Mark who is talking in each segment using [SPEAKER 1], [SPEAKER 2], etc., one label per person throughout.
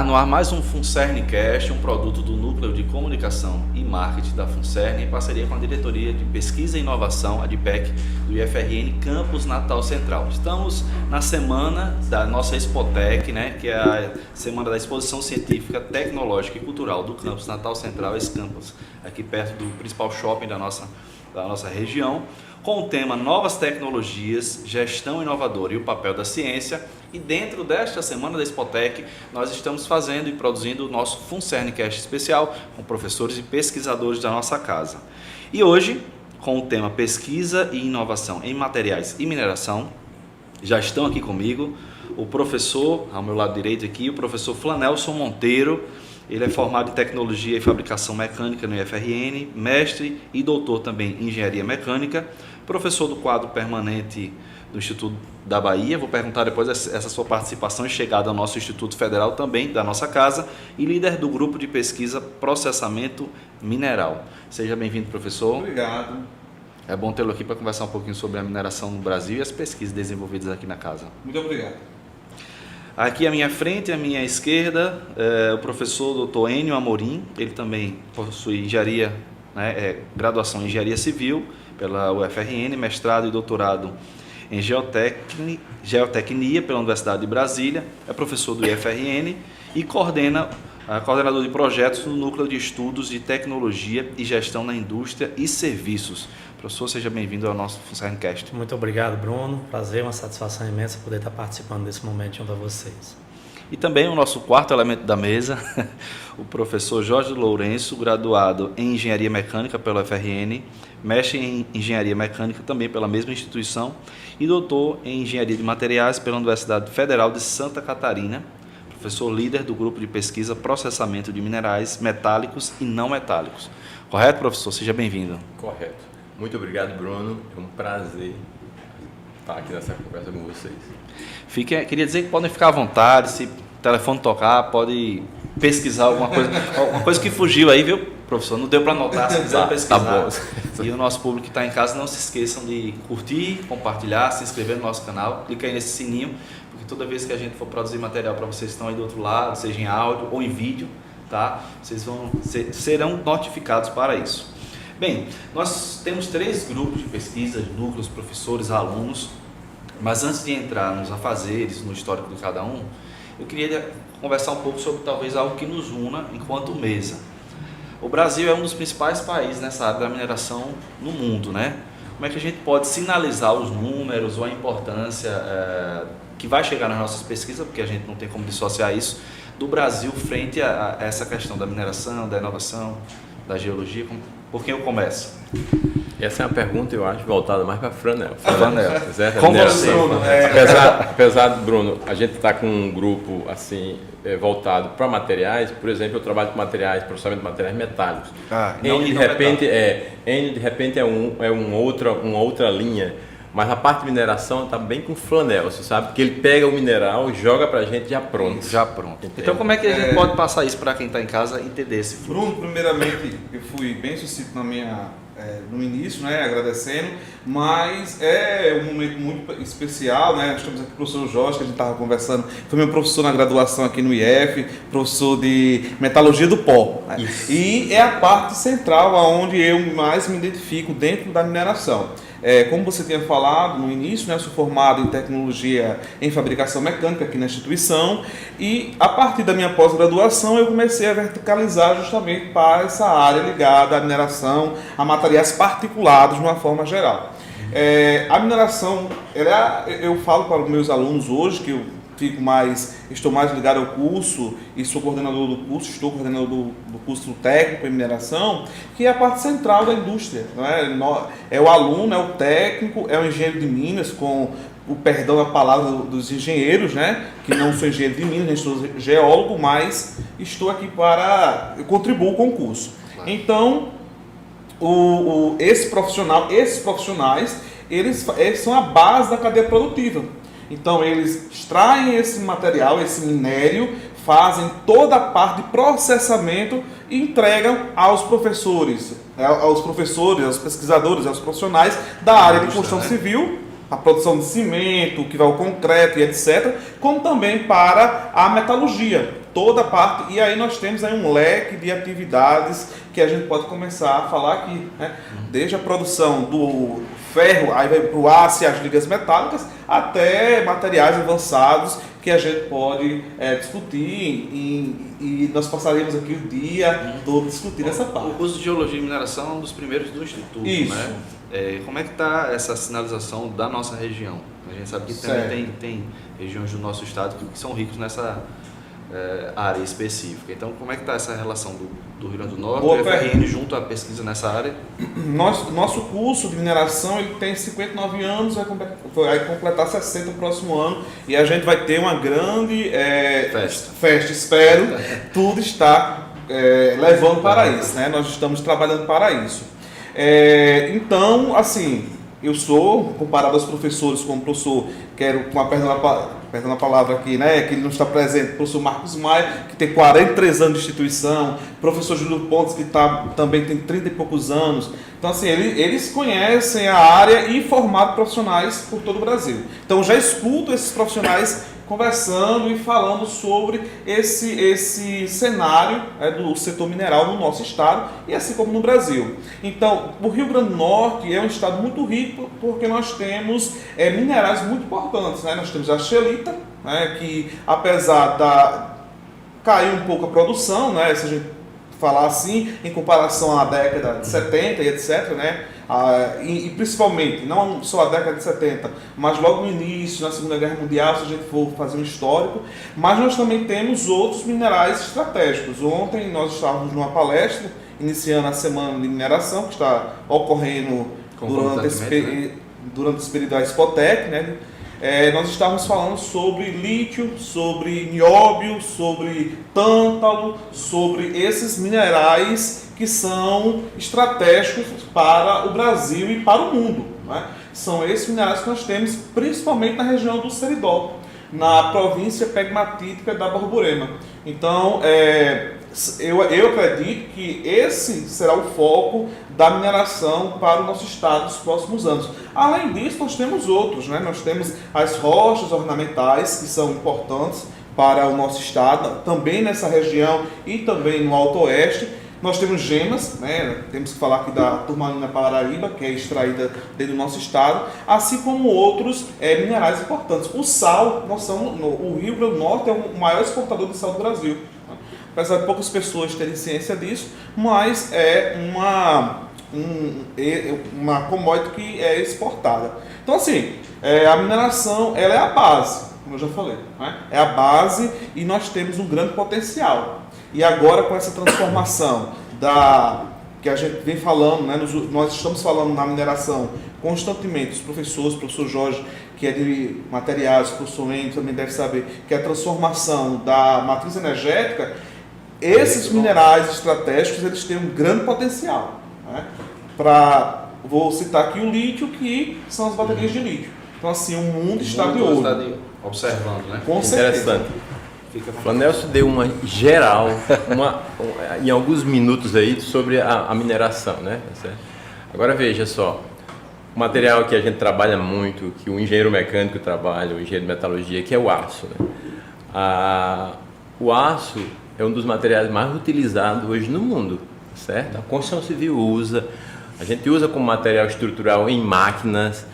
[SPEAKER 1] No ar mais um FUNCERNcast, um produto do Núcleo de Comunicação e Marketing da FUNCERN, em parceria com a Diretoria de Pesquisa e Inovação, a DPEC, do IFRN Campus Natal Central. Estamos na semana da nossa Expotec, que é a semana da Exposição Científica, Tecnológica e Cultural do Campus Natal Central, esse campus aqui perto do principal shopping da nossa região, com o tema Novas Tecnologias, Gestão Inovadora e o Papel da Ciência. E dentro desta semana da Expotec, nós estamos fazendo e produzindo o nosso FUNCERNcast especial com professores e pesquisadores da nossa casa. E hoje, com o tema Pesquisa e Inovação em Materiais e Mineração, já estão aqui comigo o professor, ao meu lado direito aqui, o professor Flanelson Monteiro. Ele é formado em Tecnologia e Fabricação Mecânica no IFRN, mestre e doutor também em Engenharia Mecânica, professor do quadro permanente do Instituto da Bahia. Vou perguntar depois essa sua participação e chegada ao nosso Instituto Federal também, da nossa casa, e líder do grupo de pesquisa Processamento Mineral. Seja bem-vindo, professor.
[SPEAKER 2] Obrigado.
[SPEAKER 1] É bom tê-lo aqui para conversar um pouquinho sobre a mineração no Brasil e as pesquisas desenvolvidas aqui na casa.
[SPEAKER 2] Muito obrigado.
[SPEAKER 1] Aqui à minha frente, à minha esquerda, o professor Dr. Enio Amorim. Ele também possui engenharia, graduação em Engenharia Civil pela UFRN, mestrado e doutorado em Geotecnia pela Universidade de Brasília, é professor do IFRN e coordenador de projetos no Núcleo de Estudos de Tecnologia e Gestão na Indústria e Serviços. Professor, seja bem-vindo ao nosso FUNCERNcast.
[SPEAKER 3] Muito obrigado, Bruno. Prazer, uma satisfação imensa poder estar participando desse momento junto a vocês.
[SPEAKER 1] E também o nosso quarto elemento da mesa, o professor Jorge Lourenço, graduado em Engenharia Mecânica pela UFRN, mestre em Engenharia Mecânica também pela mesma instituição e doutor em Engenharia de Materiais pela Universidade Federal de Santa Catarina, professor líder do grupo de pesquisa Processamento de Minerais Metálicos e Não Metálicos. Correto, professor? Seja bem-vindo.
[SPEAKER 4] Correto. Muito obrigado, Bruno. É um prazer estar aqui nessa conversa com vocês.
[SPEAKER 1] Queria dizer que podem ficar à vontade, se o telefone tocar, pode pesquisar alguma coisa que fugiu aí, viu, professor? Não deu para anotar, se quiser pesquisar.
[SPEAKER 4] Tá bom.
[SPEAKER 1] E o nosso público que está em casa, não se esqueçam de curtir, compartilhar, se inscrever no nosso canal, clica aí nesse sininho, porque toda vez que a gente for produzir material para vocês que estão aí do outro lado, seja em áudio ou em vídeo, tá? Vocês serão notificados para isso. Bem, nós temos 3 grupos de pesquisa, núcleos, professores, alunos, mas antes de entrar nos afazeres, no histórico de cada um, eu queria conversar um pouco sobre talvez algo que nos una enquanto mesa. O Brasil é um dos principais países nessa área da mineração no mundo, Como é que a gente pode sinalizar os números ou a importância que vai chegar nas nossas pesquisas, porque a gente não tem como dissociar isso, do Brasil frente a essa questão da mineração, da inovação, da geologia? Por quem eu começo?
[SPEAKER 4] Essa é uma pergunta, eu acho, voltada mais para Flanel.
[SPEAKER 1] Como você, Bruno?
[SPEAKER 4] Apesar de, Bruno, a gente está com um grupo assim, voltado para materiais. Por exemplo, eu trabalho com materiais, processamento de materiais metálicos. De repente é uma outra linha. Mas a parte de mineração está bem com o Flanel, você sabe? Porque ele pega o mineral e joga para a gente já pronto.
[SPEAKER 1] Entende? Então, como é que a gente pode passar isso para quem está em casa entender esse fluxo?
[SPEAKER 2] Bruno, primeiramente, eu fui bem sucinto no início, agradecendo, mas é um momento muito especial, Nós temos aqui o professor Jorge, que a gente estava conversando, foi meu professor na graduação aqui no IF, professor de Metalurgia do Pó. E é a parte central onde eu mais me identifico dentro da mineração. Como você tinha falado no início, eu sou formado em Tecnologia em Fabricação Mecânica aqui na instituição e a partir da minha pós-graduação eu comecei a verticalizar justamente para essa área ligada à mineração, a materiais particulados de uma forma geral. A mineração, eu falo para os meus alunos hoje que eu estou mais ligado ao curso e estou coordenador do curso técnico em mineração, que é a parte central da indústria. É o aluno, é o técnico, é o engenheiro de minas, com o perdão da palavra dos engenheiros, que não sou engenheiro de minas, nem sou geólogo, mas estou aqui eu contribuo com o curso. Claro. Então, esses profissionais, eles são a base da cadeia produtiva. Então, eles extraem esse material, esse minério, fazem toda a parte de processamento e entregam aos professores, aos pesquisadores, aos profissionais da área de construção civil a produção de cimento, que vai o concreto e etc., como também para a metalurgia, toda a parte. E aí nós temos aí um leque de atividades que a gente pode começar a falar aqui, né? Desde a produção do ferro, aí vai para o aço e as ligas metálicas, até materiais avançados que a gente pode discutir e nós passaremos aqui o dia todo discutindo essa parte.
[SPEAKER 1] O curso de Geologia e Mineração é um dos primeiros do Instituto,
[SPEAKER 2] Isso.
[SPEAKER 1] né? Como é que está essa sinalização da nossa região? A gente sabe que também tem regiões do nosso estado que são ricos nessa área específica. Então, como é que está essa relação do Rio Grande do Norte, do FRN junto à pesquisa nessa área?
[SPEAKER 2] Nosso curso de mineração ele tem 59 anos, vai completar 60 no próximo ano e a gente vai ter uma grande festa, espero. Tudo está levando para isso, né? Nós estamos trabalhando para isso. Então, assim, eu sou, comparado aos professores, como professor, quero com a perdão a palavra aqui, né, que ele não está presente, o professor Marcos Maia, que tem 43 anos de instituição, professor Júlio Pontes, que também tem 30 e poucos anos. Então, assim, eles conhecem a área e formaram profissionais por todo o Brasil. Então, já escuto esses profissionais conversando e falando sobre esse cenário do setor mineral no nosso estado e assim como no Brasil. Então, o Rio Grande do Norte é um estado muito rico porque nós temos minerais muito importantes, né? Nós temos a scheelita, né, que apesar cair um pouco a produção, né, se a gente falar assim, em comparação à década de 70 e etc., né? E principalmente, não só a década de 70, mas logo no início, na Segunda Guerra Mundial, se a gente for fazer um histórico, mas nós também temos outros minerais estratégicos. Ontem nós estávamos numa palestra, iniciando a Semana de Mineração, que está ocorrendo durante esse período da Expotec, né? Nós estávamos falando sobre lítio, sobre nióbio, sobre tântalo, sobre esses minerais que são estratégicos para o Brasil e para o mundo, né? São esses minerais que nós temos principalmente na região do Seridó, na província pegmatítica da Borborema. Então, eu acredito que esse será o foco da mineração para o nosso estado nos próximos anos. Além disso, nós temos outros, né? Nós temos as rochas ornamentais, que são importantes para o nosso estado, também nessa região e também no Alto Oeste. Nós temos gemas, né? Temos que falar aqui da turmalina paraíba, que é extraída dentro do nosso estado, assim como outros minerais importantes. O sal, o Rio Grande do Norte é o maior exportador de sal do Brasil. Apesar de poucas pessoas terem ciência disso, mas é uma commodity que é exportada. Então, assim, a mineração ela é a base, como eu já falei, né? É a base e nós temos um grande potencial. E agora, com essa transformação que a gente vem falando, né? Nós estamos falando na mineração constantemente, os professores, o professor Jorge, que é de materiais, o professor Enio também deve saber, que é a transformação da matriz energética. Esses minerais estratégicos, eles têm um grande potencial, né? Vou citar aqui o lítio, que são as baterias de lítio. Então, assim, o mundo está de olho.
[SPEAKER 1] Está observando, né?
[SPEAKER 2] Com certeza.
[SPEAKER 4] Interessante. O Flanelcio deu uma geral, em alguns minutos aí, sobre a mineração, né? Agora veja só, o material que a gente trabalha muito, que o engenheiro mecânico trabalha, o engenheiro de metalurgia, que é o aço, né? O aço é um dos materiais mais utilizados hoje no mundo, certo? A construção civil usa, a gente usa como material estrutural em máquinas.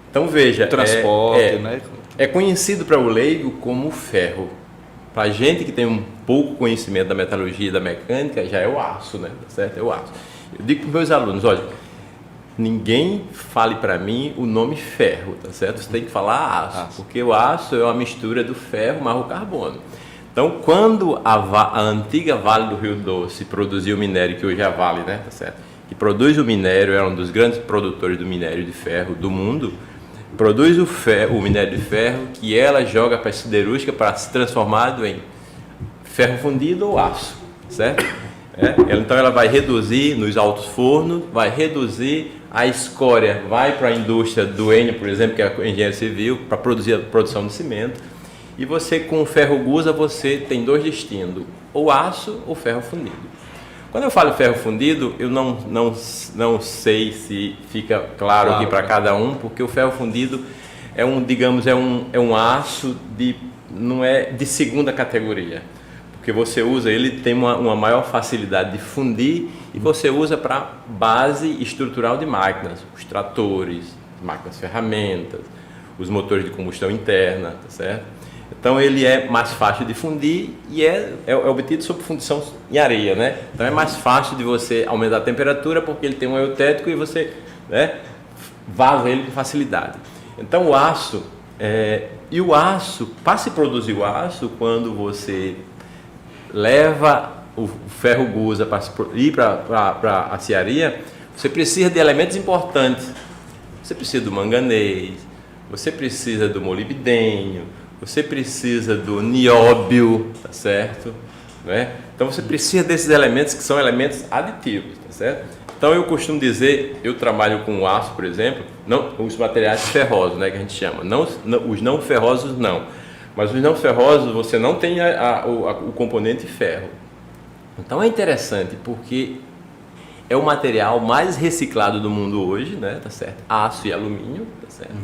[SPEAKER 4] Então veja,
[SPEAKER 1] transporte, né?
[SPEAKER 4] É conhecido para o leigo como ferro. Para a gente que tem um pouco conhecimento da metalurgia e da mecânica, já é o aço, né? Certo? É o aço. Eu digo para os meus alunos, olha, ninguém fale para mim o nome ferro, tá certo? Você tem que falar aço, porque o aço é uma mistura do ferro mais o carbono. Então, quando a antiga Vale do Rio Doce produziu o minério, que hoje é a Vale, né? Tá certo? Que produz o minério, é um dos grandes produtores do minério de ferro do mundo, produz o minério de ferro que ela joga para a siderúrgica para se transformar em ferro fundido ou aço, certo? Então ela vai reduzir nos altos fornos, vai reduzir a escória, vai para a indústria do Enio, por exemplo, que é a engenharia civil, para produzir a produção de cimento. E você com o ferro gusa, você tem dois destinos, ou aço ou ferro fundido. Quando eu falo ferro fundido, eu não sei se fica claro aqui para cada um, porque o ferro fundido é um aço não é de segunda categoria. Porque você usa, ele tem uma maior facilidade de fundir e você usa para base estrutural de máquinas, os tratores, máquinas ferramentas, os motores de combustão interna, tá certo? Então ele é mais fácil de fundir e é obtido sob fundição em areia, né? Então é mais fácil de você aumentar a temperatura porque ele tem um eutético e você, né, vaza ele com facilidade. Então o aço, para se produzir o aço, quando você leva o ferro gusa para ir para a aciaria, você precisa de elementos importantes. Você precisa do manganês, você precisa do molibdênio, você precisa do nióbio, tá certo? Né? Então você precisa desses elementos que são elementos aditivos, tá certo? Então eu costumo dizer, eu trabalho com aço, por exemplo, não os materiais ferrosos, né, que a gente chama, os não ferrosos não. Mas os não ferrosos você não tem o componente ferro. Então é interessante porque é o material mais reciclado do mundo hoje, né? Tá certo? Aço e alumínio, tá certo?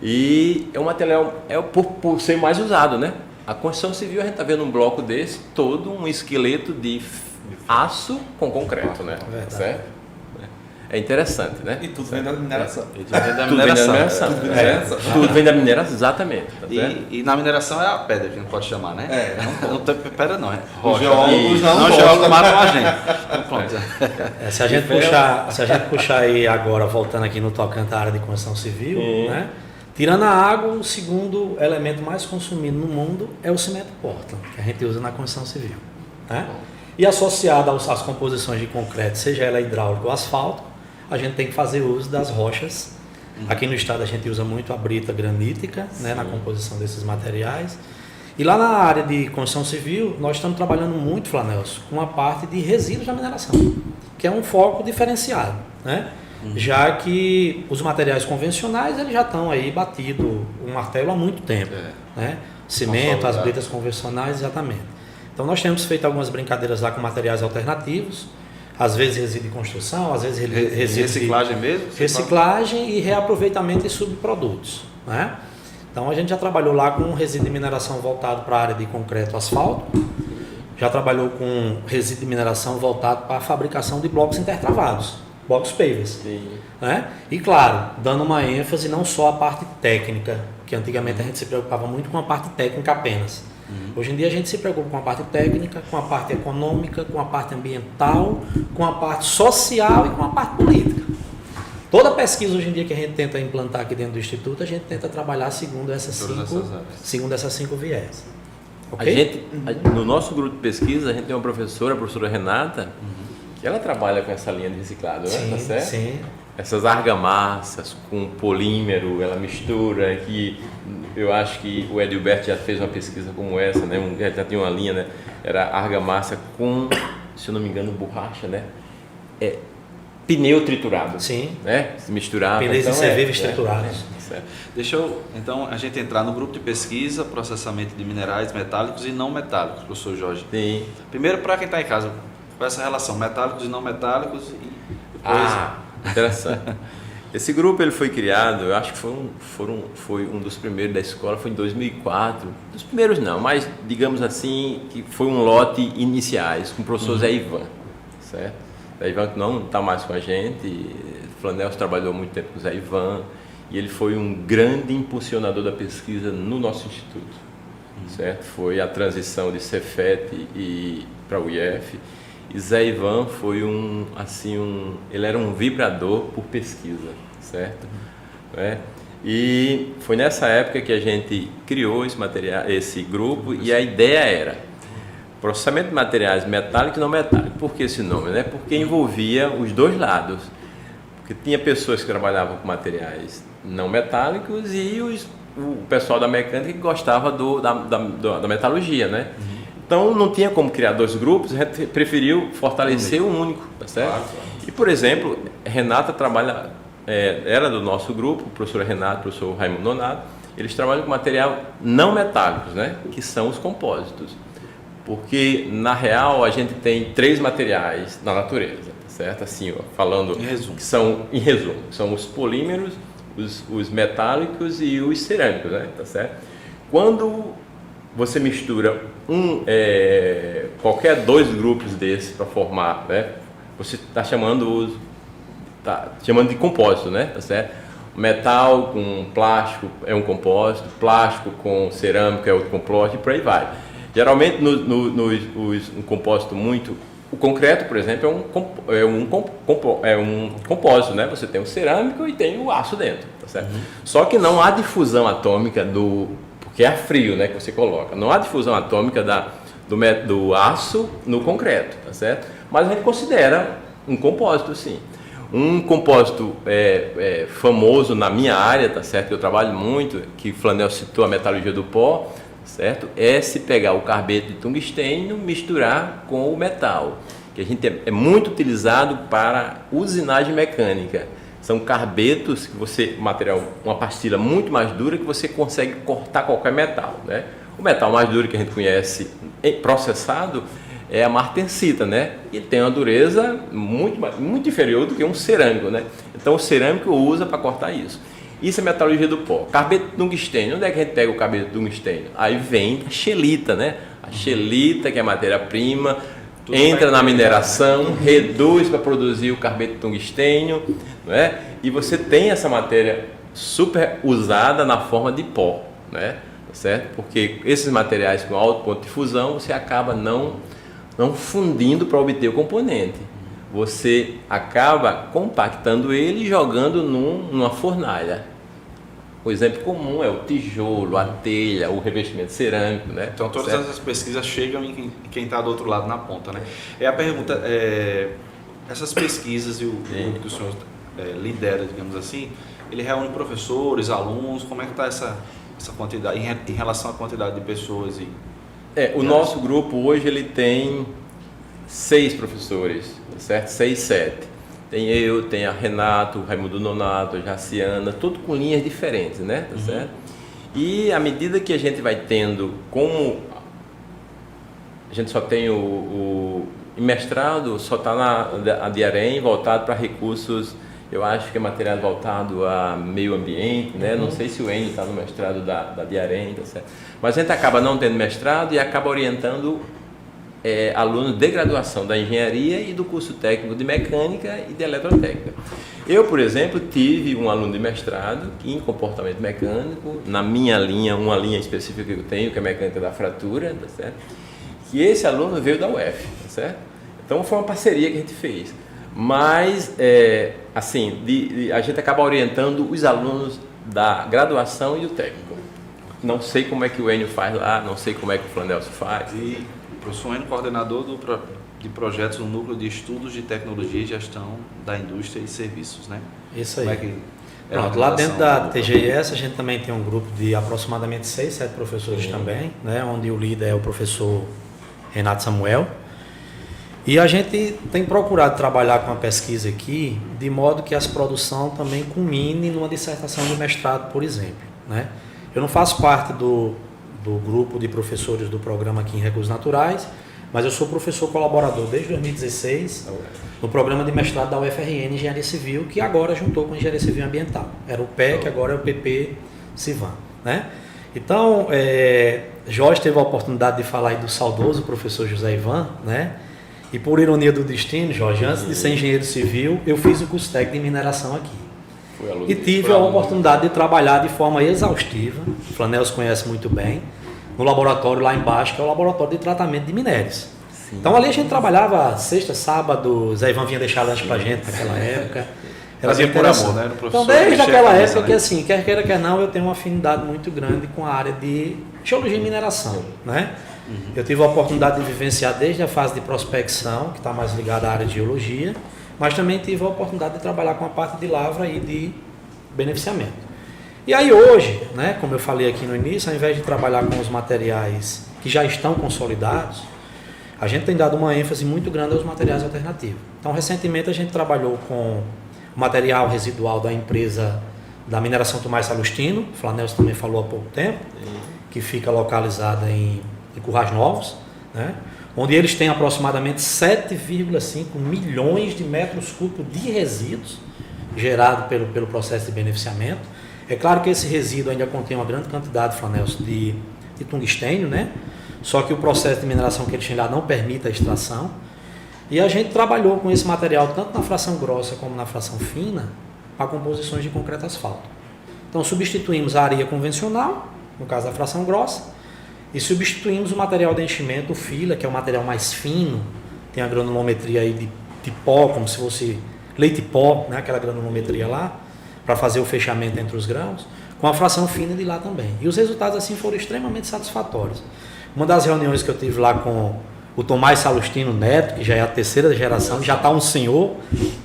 [SPEAKER 4] E é um material por ser mais usado, né? A construção civil a gente está vendo um bloco desse, todo um esqueleto de aço com concreto, né? Tá certo? É interessante, né?
[SPEAKER 2] E tudo vem da mineração.
[SPEAKER 4] Tudo vem da mineração, exatamente. Tá
[SPEAKER 1] e na mineração é a pedra que a gente pode chamar, né? Não tem pedra não, é
[SPEAKER 2] rocha.
[SPEAKER 1] Os geólogos matam a gente. Então, pronto.
[SPEAKER 3] Se a gente puxar aí agora, voltando aqui no tocante à área de construção civil, né? Tirando a água, o segundo elemento mais consumido no mundo é o cimento Portland, que a gente usa na construção civil, né? E associado às composições de concreto, seja ela hidráulica ou asfalto, a gente tem que fazer uso das rochas. Aqui no estado a gente usa muito a brita granítica, né, na composição desses materiais. E lá na área de construção civil, nós estamos trabalhando muito, Flanelson, com a parte de resíduos da mineração, que é um foco diferenciado, né? Já que os materiais convencionais eles já estão aí batido um martelo há muito tempo, né? Cimento, as britas convencionais, exatamente. Então nós temos feito algumas brincadeiras lá com materiais alternativos, às vezes resíduo de construção, às vezes resíduo
[SPEAKER 1] reciclagem mesmo?
[SPEAKER 3] Reciclagem e reaproveitamento de subprodutos, né? Então a gente já trabalhou lá com resíduo de mineração voltado para a área de concreto asfalto, já trabalhou com resíduo de mineração voltado para a fabricação de blocos intertravados, blocos pavers, né? E claro, dando uma ênfase não só à parte técnica, que antigamente a gente se preocupava muito com a parte técnica apenas. Hoje em dia a gente se preocupa com a parte técnica, com a parte econômica, com a parte ambiental, com a parte social e com a parte política. Toda pesquisa hoje em dia que a gente tenta implantar aqui dentro do Instituto, a gente tenta trabalhar segundo essas cinco viés. Okay?
[SPEAKER 4] No nosso grupo de pesquisa, a gente tem uma professora, a professora Renata, que ela trabalha com essa linha de reciclado, né? Tá certo?
[SPEAKER 3] Sim.
[SPEAKER 4] Essas argamassas com polímero, ela mistura, que eu acho que o Edilberto já fez uma pesquisa como essa, né? Já tinha uma linha, né? Era argamassa com, se eu não me engano, borracha, né? Pneu triturado.
[SPEAKER 3] Sim.
[SPEAKER 4] Né? Se misturar.
[SPEAKER 3] Pneus inservíveis triturados.
[SPEAKER 1] Deixa eu, então, a gente entrar no grupo de pesquisa, processamento de minerais metálicos e não metálicos, professor Jorge.
[SPEAKER 4] Sim.
[SPEAKER 1] Primeiro, para quem está em casa, qual é essa relação metálicos e não metálicos e depois...
[SPEAKER 4] Interessante. Esse grupo ele foi criado, eu acho que foi um dos primeiros da escola, foi em 2004. Dos primeiros não, mas digamos assim, que foi um lote iniciais com o professor Zé Ivan, certo? Zé Ivan que não está mais com a gente, Flanelson trabalhou muito tempo com o Zé Ivan e ele foi um grande impulsionador da pesquisa no nosso instituto, certo? Foi a transição de Cefet e para o IF. E Zé Ivan foi ele era um vibrador por pesquisa, certo? E foi nessa época que a gente criou esse grupo e a ideia era processamento de materiais metálicos e não metálicos. Por que esse nome? Né? Porque envolvia os dois lados. Porque tinha pessoas que trabalhavam com materiais não metálicos e o pessoal da mecânica que gostava da metalurgia, né? Então não tinha como criar dois grupos, a gente preferiu fortalecer um único, tá certo? Claro. E por exemplo, Renata trabalha, era do nosso grupo, o professor Renato, o professor Raimundo Nonato, eles trabalham com material não metálicos, né? Que são os compósitos. Porque, na real, a gente tem 3 materiais na natureza, tá certo? Assim, ó, falando
[SPEAKER 1] em resumo.
[SPEAKER 4] Que são, em resumo, são os polímeros, os metálicos e os cerâmicos, né? Tá certo? Quando você mistura qualquer 2 grupos desses para formar, né? Você está chamando de compósito, né? Tá certo? Metal com plástico é um compósito, plástico com cerâmico é outro compósito e por aí vai. Geralmente um compósito muito... O concreto, por exemplo, é um compósito, né? Você tem o cerâmico e tem o aço dentro, tá certo? Só que não há difusão atômica porque é frio, né, que você coloca. Não há difusão atômica do aço no concreto, tá certo? Mas a gente considera um compósito, sim. Um compósito famoso na minha área, tá certo? Que eu trabalho muito, que Flanel citou, a metalurgia do pó, certo? É se pegar o carbeto de tungstênio, misturar com o metal, que a gente é muito utilizado para usinagem mecânica. São carbetos que uma pastilha muito mais dura que você consegue cortar qualquer metal, né? O metal mais duro que a gente conhece processado é a martensita, né? E tem uma dureza muito inferior do que um cerâmico, né? Então o cerâmico usa para cortar isso. Isso é metalurgia do pó. Carbeto de tungstênio. Onde é que a gente pega o carbeto de tungstênio? Aí vem a xelita, né? A xelita, que é a matéria-prima, entra na mineração, reduz para produzir o carbeto de tungstênio, não é? E você tem essa matéria super usada na forma de pó, né? Certo? Porque esses materiais com alto ponto de fusão, você acaba não fundindo para obter o componente. Você acaba compactando ele e jogando numa fornalha. O exemplo comum é o tijolo, a telha, o revestimento cerâmico, né?
[SPEAKER 1] Então todas essas pesquisas chegam em quem está do outro lado na ponta, né? A pergunta essas pesquisas e o grupo que o senhor lidera, digamos assim, ele reúne professores, alunos, como é que está essa quantidade, em relação à quantidade de pessoas?
[SPEAKER 4] O nosso grupo hoje ele tem 6 professores, certo? 6, 7. Tem eu, tem a Renato, o Raimundo Nonato, a Jaciana, tudo com linhas diferentes, né? Tá certo? E à medida que a gente vai tendo, como a gente só tem o mestrado, só está na Diarém, voltado para recursos, eu acho que é material voltado a meio ambiente, né? Não sei se o Enio está no mestrado da Diarém, tá certo? Mas a gente acaba não tendo mestrado e acaba orientando alunos de graduação da engenharia e do curso técnico de mecânica e de eletrotécnica. Eu, por exemplo, tive um aluno de mestrado em comportamento mecânico, na minha linha, uma linha específica que eu tenho, que é a mecânica da fratura, tá certo? E esse aluno veio da UF, tá certo? Então foi uma parceria que a gente fez. Mas, a gente acaba orientando os alunos da graduação e do técnico. Não sei como é que o Enio faz lá, não sei como é que o Flanelso faz.
[SPEAKER 1] E o professor Enio, coordenador de projetos no Núcleo de Estudos de Tecnologia e Gestão da Indústria e Serviços, né?
[SPEAKER 3] Isso aí.
[SPEAKER 1] Como é que
[SPEAKER 3] Pronto, lá dentro da TGS a gente também tem um grupo de aproximadamente 6, 7 professores também, né? Onde o líder é o professor Renato Samuel. E a gente tem procurado trabalhar com a pesquisa aqui de modo que essa produção também culmine numa dissertação de mestrado, por exemplo, né? Eu não faço parte do grupo de professores do programa aqui em Recursos Naturais, mas eu sou professor colaborador desde 2016 no programa de mestrado da UFRN Engenharia Civil, que agora juntou com Engenharia Civil Ambiental. Era o PEC, agora é o PP Civan, né? Então, Jorge teve a oportunidade de falar aí do saudoso professor José Ivan, né? E por ironia do destino, Jorge, antes de ser engenheiro civil, eu fiz o curso técnico de mineração aqui. E tive a oportunidade de trabalhar de forma exaustiva, o Flanelso conhece muito bem, no laboratório lá embaixo, que é o laboratório de tratamento de minérios. Sim. Então ali a gente trabalhava sexta, sábado, Zé Ivan vinha deixar lanche pra gente naquela época.
[SPEAKER 1] Fazia por amor, né?
[SPEAKER 3] Então desde aquela época que assim, quer queira, quer não, eu tenho uma afinidade muito grande com a área de geologia e mineração, né? Eu tive a oportunidade de vivenciar desde a fase de prospecção, que está mais ligada à área de geologia, mas também tive a oportunidade de trabalhar com a parte de lavra e de beneficiamento. E aí hoje, né, como eu falei aqui no início, ao invés de trabalhar com os materiais que já estão consolidados, a gente tem dado uma ênfase muito grande aos materiais alternativos. Então, recentemente a gente trabalhou com o material residual da empresa da mineração Tomás Salustino, o Flanelso também falou há pouco tempo, que fica localizada em Currais Novos, né? Onde eles têm aproximadamente 7,5 milhões de metros cúbicos de resíduos gerados pelo processo de beneficiamento. É claro que esse resíduo ainda contém uma grande quantidade, Flanelson, de tungstênio, né? Só que o processo de mineração que eles têm lá não permite a extração. E a gente trabalhou com esse material tanto na fração grossa como na fração fina para composições de concreto asfalto. Então substituímos a areia convencional, no caso da fração grossa, e substituímos o material de enchimento, o fila, que é o material mais fino, tem a granulometria aí de pó, como se fosse leite pó, né? Aquela granulometria lá, para fazer o fechamento entre os grãos, com a fração fina de lá também. E os resultados assim foram extremamente satisfatórios. Uma das reuniões que eu tive lá com o Tomás Salustino Neto, que já é a terceira geração, já está um senhor,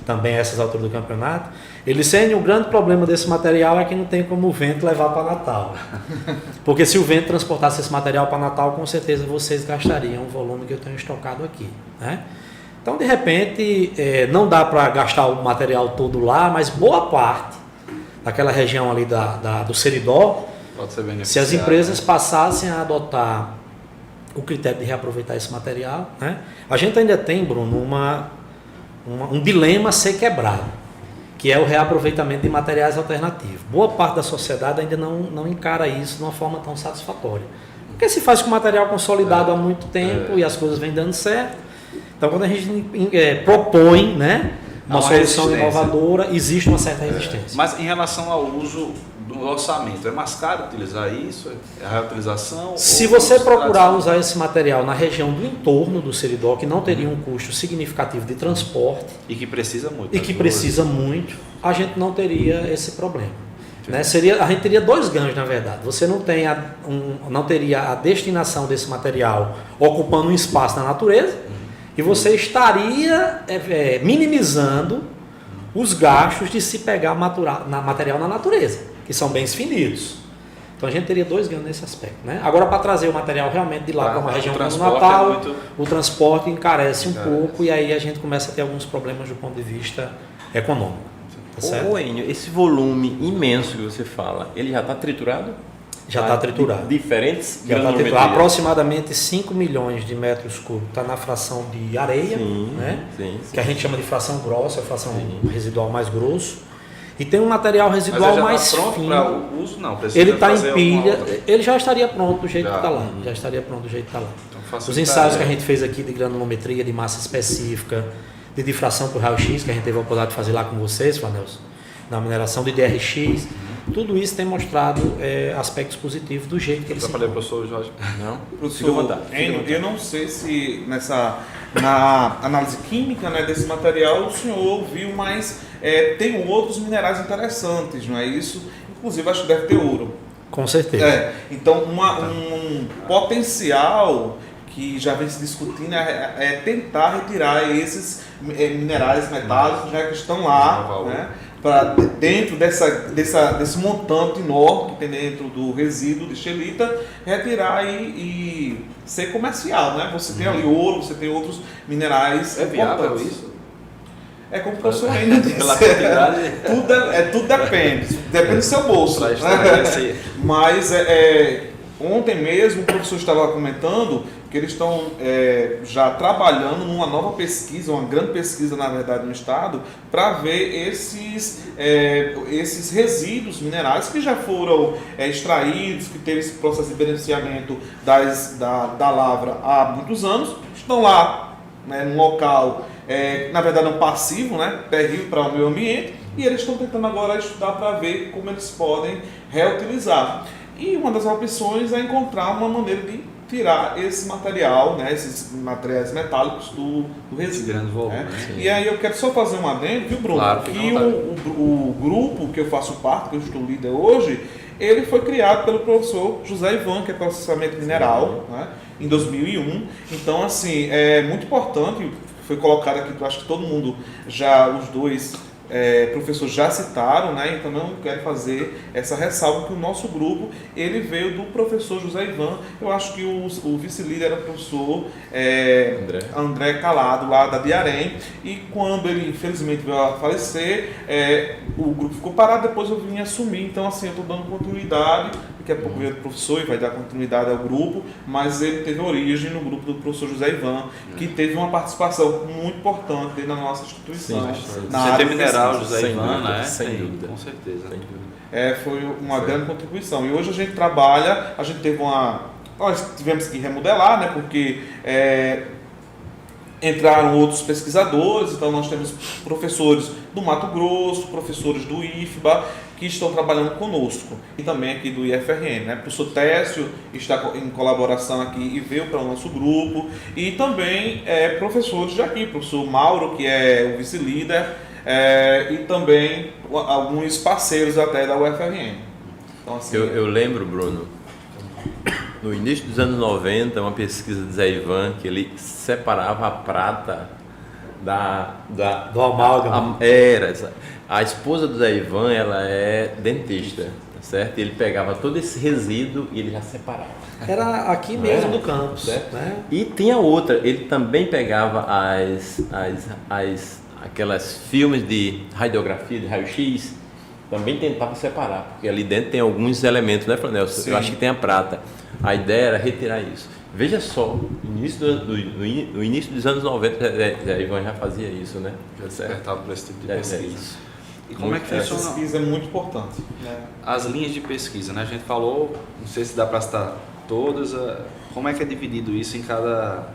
[SPEAKER 3] também a essas alturas do campeonato, ele disse: o grande problema desse material é que não tem como o vento levar para Natal. Porque se o vento transportasse esse material para Natal, com certeza vocês gastariam o volume que eu tenho estocado aqui, né? Então, de repente, não dá para gastar o material todo lá, mas boa parte daquela região ali do Seridó,
[SPEAKER 1] pode ser beneficiado,
[SPEAKER 3] se as empresas passassem a adotar o critério de reaproveitar esse material, né? A gente ainda tem, Bruno, um dilema a ser quebrado, que é o reaproveitamento de materiais alternativos. Boa parte da sociedade ainda não encara isso de uma forma tão satisfatória. Porque se faz com material consolidado há muito tempo e as coisas vêm dando certo. Então, quando a gente propõe, né, uma solução inovadora, existe uma certa resistência.
[SPEAKER 1] Mas em relação ao uso do orçamento, é mais caro utilizar isso? É a reutilização?
[SPEAKER 3] Se você procurar usar esse material na região do entorno do Seridó, que não teria um custo significativo de transporte
[SPEAKER 1] e que precisa muito,
[SPEAKER 3] a gente não teria esse problema, né? A gente teria dois ganhos, na verdade. Você não teria a destinação desse material ocupando um espaço na natureza, e você estaria minimizando os gastos de se pegar material na natureza, que são bens finitos. Então a gente teria dois ganhos nesse aspecto, né? Agora, para trazer o material realmente de lá para uma região como o Natal, o transporte encarece um pouco, e aí a gente começa a ter alguns problemas do ponto de vista econômico. Tá certo?
[SPEAKER 4] Ô Enio, esse volume imenso que você fala, ele já está triturado?
[SPEAKER 3] Já está triturado.
[SPEAKER 4] Diferentes
[SPEAKER 3] granulometrias. Aproximadamente 5 milhões de metros cúbicos está na fração de areia, né? Que a gente chama de fração grossa, a fração residual mais grosso. E tem um material residual mais fino. Mas ele já está pronto para o uso? Não, ele está em pilha. Ele já estaria pronto do jeito que está lá. Já estaria pronto do jeito que está lá. Então, os ensaios que a gente fez aqui de granulometria, de massa específica, de difração por raio-x, que a gente teve a oportunidade de fazer lá com vocês, Flanelson, na mineração de DRX, tudo isso tem mostrado aspectos positivos do jeito que eles se
[SPEAKER 1] falei, professor Jorge.
[SPEAKER 2] Não? Professor, eu não sei se na análise química, né, desse material o senhor viu, mas tem outros minerais interessantes, não é isso? Inclusive acho que deve ter ouro.
[SPEAKER 3] Com certeza.
[SPEAKER 2] Então um potencial que já vem se discutindo é tentar retirar esses minerais metálicos, já que estão lá, né, para dentro desse montante enorme que tem dentro do resíduo de xelita, retirar e ser comercial, né? Você tem ali ouro, você tem outros minerais.
[SPEAKER 1] É viável isso?
[SPEAKER 2] É como o professor ainda disse. Pela quantidade. Tudo depende do seu bolso. Mas ontem mesmo o professor estava comentando que eles estão já trabalhando numa nova pesquisa, uma grande pesquisa, na verdade, no estado, para ver esses resíduos minerais que já foram extraídos, que teve esse processo de beneficiamento da lavra há muitos anos, estão lá, né, num local, na verdade, um passivo, né, terrível para o meio ambiente, e eles estão tentando agora estudar para ver como eles podem reutilizar. E uma das opções é encontrar uma maneira de tirar esse material, né, esses materiais metálicos do resíduo.
[SPEAKER 1] Grande volume, né?
[SPEAKER 2] E aí eu quero só fazer um adendo, viu, Bruno?
[SPEAKER 1] Claro,
[SPEAKER 2] que o grupo que eu faço parte, que eu estou líder hoje, ele foi criado pelo professor José Ivan, que é processamento mineral, né, em 2001. Então, assim, é muito importante, foi colocado aqui, eu acho que todo mundo os dois professores já citaram, né? Então não quero fazer essa ressalva que o nosso grupo ele veio do professor José Ivan. Eu acho que o vice-líder era o professor André Calado, lá da Diarém, e quando ele infelizmente veio a falecer, o grupo ficou parado, depois eu vim assumir. Então assim, eu estou dando continuidade, daqui a pouco vem outro professor e vai dar continuidade ao grupo, mas ele teve origem no grupo do professor José Ivan, que teve uma participação muito importante dentro da nossa instituição.
[SPEAKER 1] Na área mineral, José Ivan, né?
[SPEAKER 4] Sem dúvida.
[SPEAKER 1] Com certeza.
[SPEAKER 4] Sem dúvida.
[SPEAKER 2] Foi uma grande contribuição. E hoje a gente trabalha, a gente teve nós tivemos que remodelar, né, porque entraram outros pesquisadores, então nós temos professores do Mato Grosso, professores do IFBA, que estão trabalhando conosco, e também aqui do IFRN, né? O professor Técio está em colaboração aqui e veio para o nosso grupo, e também professores daqui, o professor Mauro, que é o vice-líder, e também alguns parceiros até da UFRN. Então, assim,
[SPEAKER 4] eu lembro, Bruno, no início dos anos 90, uma pesquisa de Zé Ivan, que ele separava a prata
[SPEAKER 3] do amálgama.
[SPEAKER 4] A esposa do Zé Ivan, ela é dentista, tá certo? E ele pegava todo esse resíduo e ele já separava.
[SPEAKER 3] Era aqui mesmo do campus.
[SPEAKER 4] Certo?
[SPEAKER 3] Né?
[SPEAKER 4] E tinha outra, ele também pegava aquelas filmes de radiografia, de raio-x, também tentava separar, porque ali dentro tem alguns elementos, né, Franelson?
[SPEAKER 2] Sim.
[SPEAKER 4] Eu acho que tem a prata. A ideia era retirar isso. Veja só, no início dos anos 90, a Ivan já fazia isso, né?
[SPEAKER 1] Já despertava para esse tipo de
[SPEAKER 4] pesquisa.
[SPEAKER 1] pesquisa. E como é que
[SPEAKER 2] essa
[SPEAKER 1] funciona?
[SPEAKER 2] pesquisa é muito importante.
[SPEAKER 1] As linhas de pesquisa, né? A gente falou, não sei se dá para citar todas, como é que é dividido isso em cada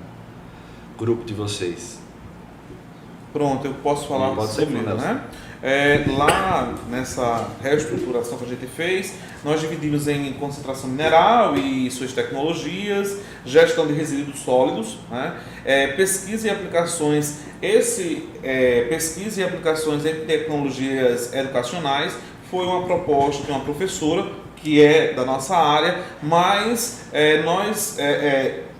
[SPEAKER 1] grupo de vocês?
[SPEAKER 2] Pronto, eu posso falar
[SPEAKER 1] Pode ser,
[SPEAKER 2] sobre, né? Lá nessa reestruturação que a gente fez, nós dividimos em concentração mineral e suas tecnologias, gestão de resíduos sólidos, né? Pesquisa e aplicações. Pesquisa e aplicações em tecnologias educacionais foi uma proposta de uma professora que é da nossa área, mas nós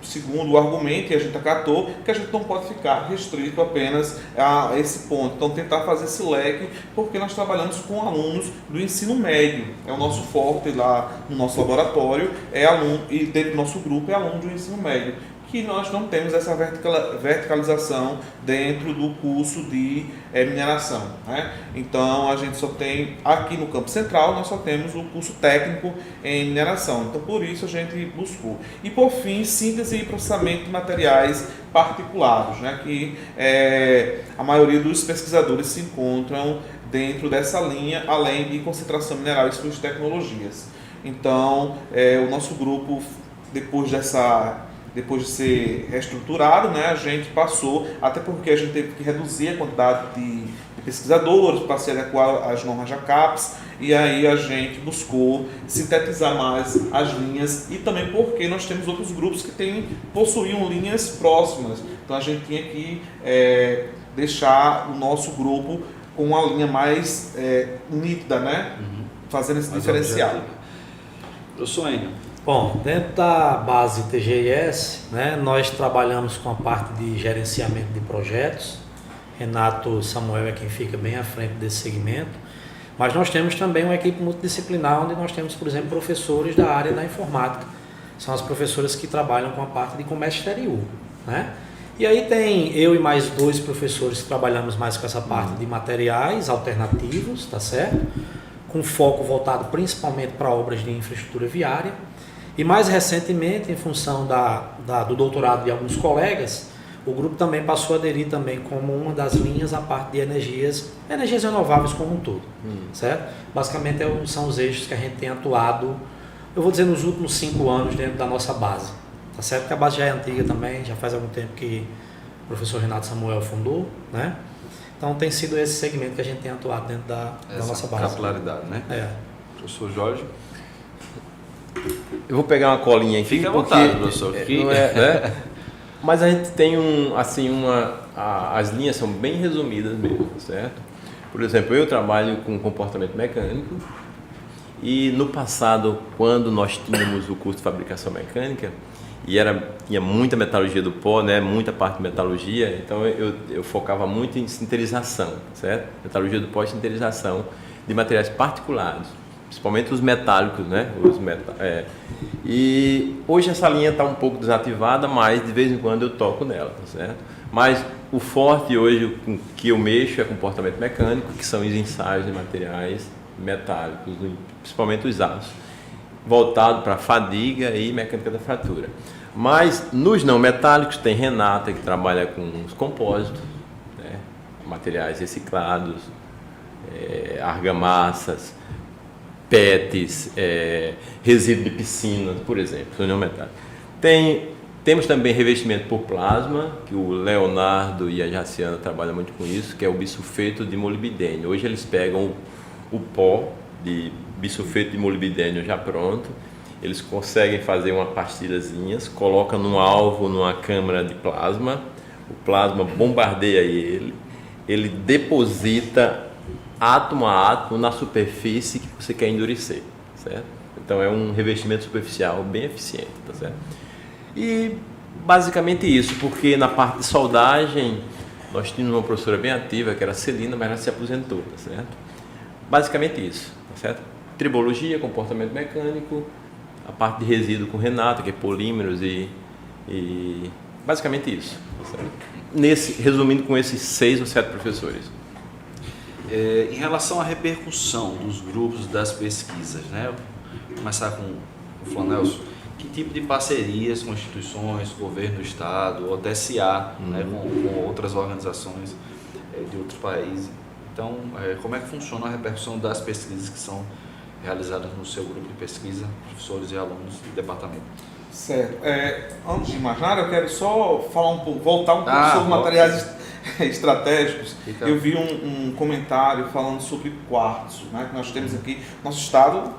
[SPEAKER 2] segundo o argumento que a gente acatou, que a gente não pode ficar restrito apenas a esse ponto. Então, tentar fazer esse leque, porque nós trabalhamos com alunos do ensino médio. É o nosso forte lá no nosso laboratório, e dentro do nosso grupo é aluno do ensino médio, que nós não temos essa verticalização dentro do curso de mineração, né? Então, a gente só tem, aqui no Campus Central, nós só temos o curso técnico em mineração. Então, por isso a gente buscou. E, por fim, síntese e processamento de materiais particulados, né? Que a maioria dos pesquisadores se encontram dentro dessa linha, além de concentração mineral e suas tecnologias. Então, o nosso grupo, depois de ser reestruturado, né, a gente passou, até porque a gente teve que reduzir a quantidade de pesquisadores para se adequar às normas da CAPES, e aí a gente buscou sintetizar mais as linhas, e também porque nós temos outros grupos que possuíam linhas próximas, então a gente tinha que deixar o nosso grupo com uma linha mais nítida, né? Fazendo esse diferencial.
[SPEAKER 1] Professor Enio.
[SPEAKER 3] Bom, dentro da base TGIS, né, nós trabalhamos com a parte de gerenciamento de projetos. Renato Samuel é quem fica bem à frente desse segmento. Mas nós temos também uma equipe multidisciplinar, onde nós temos, por exemplo, professores da área da informática. São as professoras que trabalham com a parte de comércio exterior, né? E aí tem eu e mais 2 professores que trabalhamos mais com essa parte de materiais alternativos, tá certo? Com foco voltado principalmente para obras de infraestrutura viária. E mais recentemente, em função do doutorado de alguns colegas, o grupo também passou a aderir também como uma das linhas a parte de energias renováveis como um todo, certo? Basicamente são os eixos que a gente tem atuado, eu vou dizer, nos últimos 5 anos dentro da nossa base, tá certo? Porque a base já é antiga também, já faz algum tempo que o professor Renato Samuel fundou, né? Então tem sido esse segmento que a gente tem atuado dentro da nossa base.
[SPEAKER 1] Capilaridade, né? Professor Jorge.
[SPEAKER 4] Eu vou pegar uma colinha aqui.
[SPEAKER 1] Fique à vontade, professor.
[SPEAKER 4] Não né? Mas a gente tem as linhas são bem resumidas mesmo, certo? Por exemplo, eu trabalho com comportamento mecânico e no passado, quando nós tínhamos o curso de fabricação mecânica, e tinha muita metalurgia do pó, né? Muita parte de metalurgia, então eu focava muito em sinterização, certo? Metalurgia do pó e sinterização de materiais particulares, principalmente os metálicos, né? E hoje essa linha está um pouco desativada, mas de vez em quando eu toco nela, tá certo? Mas o forte hoje com que eu mexo é comportamento mecânico, que são os ensaios de materiais metálicos, principalmente os aços. voltado para fadiga e mecânica da fratura. Mas nos não metálicos tem Renata, que trabalha com os compósitos, né? Materiais reciclados, argamassas, PETs, resíduo de piscina, por exemplo, são não metálicos. Temos também revestimento por plasma, que o Leonardo e a Jaciana trabalham muito com isso, que é o bisulfeto de molibdênio. Hoje eles pegam o pó de bisulfeto de molibdênio já pronto, eles conseguem fazer uma pastilhazinhas, colocam num alvo, numa câmara de plasma, o plasma bombardeia ele deposita átomo a átomo na superfície que você quer endurecer, certo? Então é um revestimento superficial bem eficiente, tá certo? E basicamente isso, porque na parte de soldagem nós tínhamos uma professora bem ativa, que era a Celina, mas ela se aposentou, tá certo? Basicamente isso, tá certo? Tribologia, comportamento mecânico, a parte de resíduo com Renata, que é polímeros e basicamente isso, tá certo? Resumindo com esses 6 ou 7 professores.
[SPEAKER 1] Em relação à repercussão dos grupos das pesquisas, né? Vou começar com o Flanelson. Que tipo de parcerias com instituições, governo do estado, ou até SA, né, com outras organizações de outros países? Então, como é que funciona a repercussão das pesquisas que são realizadas no seu grupo de pesquisa, professores e alunos do departamento?
[SPEAKER 2] Certo. Antes de mais nada, eu quero só falar voltar um pouco sobre materiais estratégicos. Eu vi um comentário falando sobre quartzo, né, que nós temos aqui, nosso estado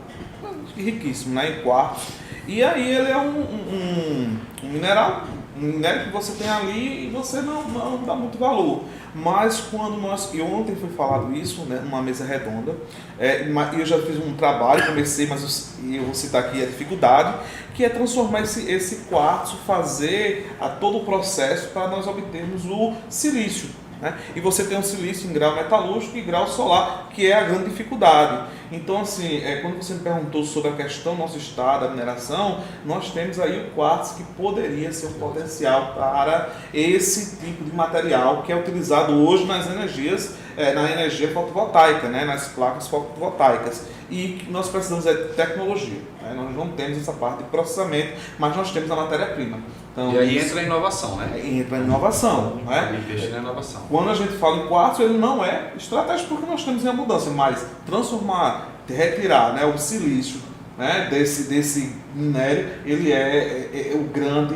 [SPEAKER 2] riquíssimo, né, em quartzo. E aí ele é um minério que você tem ali e você não dá muito valor. Mas quando ontem foi falado isso, né, numa mesa redonda, eu já fiz um trabalho, comecei, mas eu vou citar aqui a dificuldade, que é transformar esse quartzo, fazer todo o processo para nós obtermos o silício. Né? E você tem um silício em grau metalúrgico e grau solar, que é a grande dificuldade. Então, assim, quando você me perguntou sobre a questão do nosso estado, da mineração, nós temos aí o quartzo que poderia ser um potencial para esse tipo de material que é utilizado hoje nas energias, na energia fotovoltaica, né? Nas placas fotovoltaicas. E nós precisamos de tecnologia. Né? Nós não temos essa parte de processamento, mas nós temos a matéria-prima. Então,
[SPEAKER 1] e aí entra a inovação, né?
[SPEAKER 2] Entra a inovação. Né?
[SPEAKER 1] Investir na inovação.
[SPEAKER 2] Quando a gente fala em quartzo, ele não é estratégico porque nós temos em abundância, mas transformar, retirar, né, o silício, né, desse minério, ele é o grande,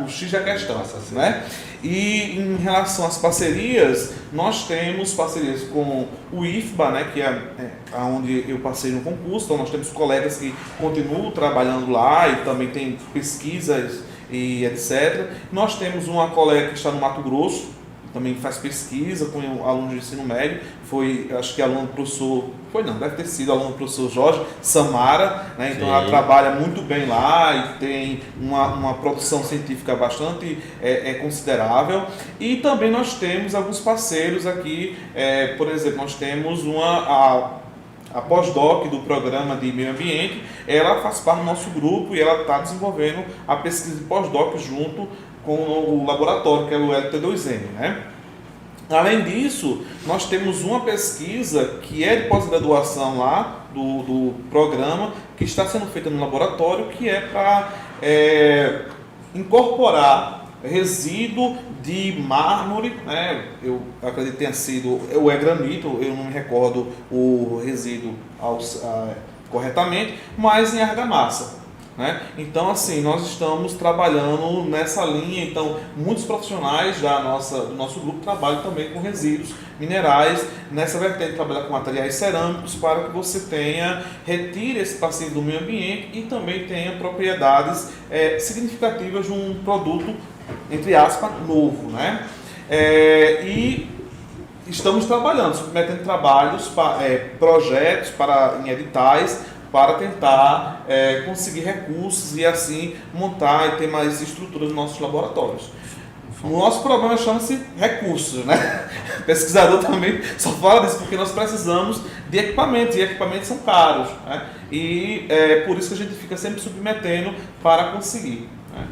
[SPEAKER 2] o X da questão. Né? E em relação às parcerias, nós temos parcerias com o IFBA, né, que é onde eu passei no concurso, então nós temos colegas que continuam trabalhando lá e também tem pesquisas e etc. Nós temos uma colega que está no Mato Grosso, também faz pesquisa com alunos de ensino médio, acho que aluno do professor, deve ter sido aluno do professor Jorge Samara, né? Então ela trabalha muito bem lá e tem uma produção científica bastante considerável. E também nós temos alguns parceiros aqui, por exemplo, nós temos a pós-doc do programa de meio ambiente, ela faz parte do nosso grupo e ela está desenvolvendo a pesquisa de pós-doc junto com o laboratório, que é o LT2M. Né? Além disso, nós temos uma pesquisa que é de pós-graduação lá do programa, que está sendo feita no laboratório, que é para incorporar resíduo de mármore, né? Eu acredito que tenha sido, ou granito, eu não me recordo o resíduo corretamente, mas em argamassa. Né? Então, assim, nós estamos trabalhando nessa linha. Então, muitos profissionais do nosso grupo trabalham também com resíduos minerais, nessa vertente, trabalhar com materiais cerâmicos para que você retire esse passivo do meio ambiente e também tenha propriedades significativas de um produto, entre aspas, novo. Né? E estamos trabalhando, submetendo trabalhos, projetos em editais, para tentar conseguir recursos e assim montar e ter mais estrutura nos nossos laboratórios. O nosso problema chama-se recursos, né? O pesquisador também só fala disso porque nós precisamos de equipamentos, e equipamentos são caros, né? E por isso que a gente fica sempre submetendo para conseguir. Né?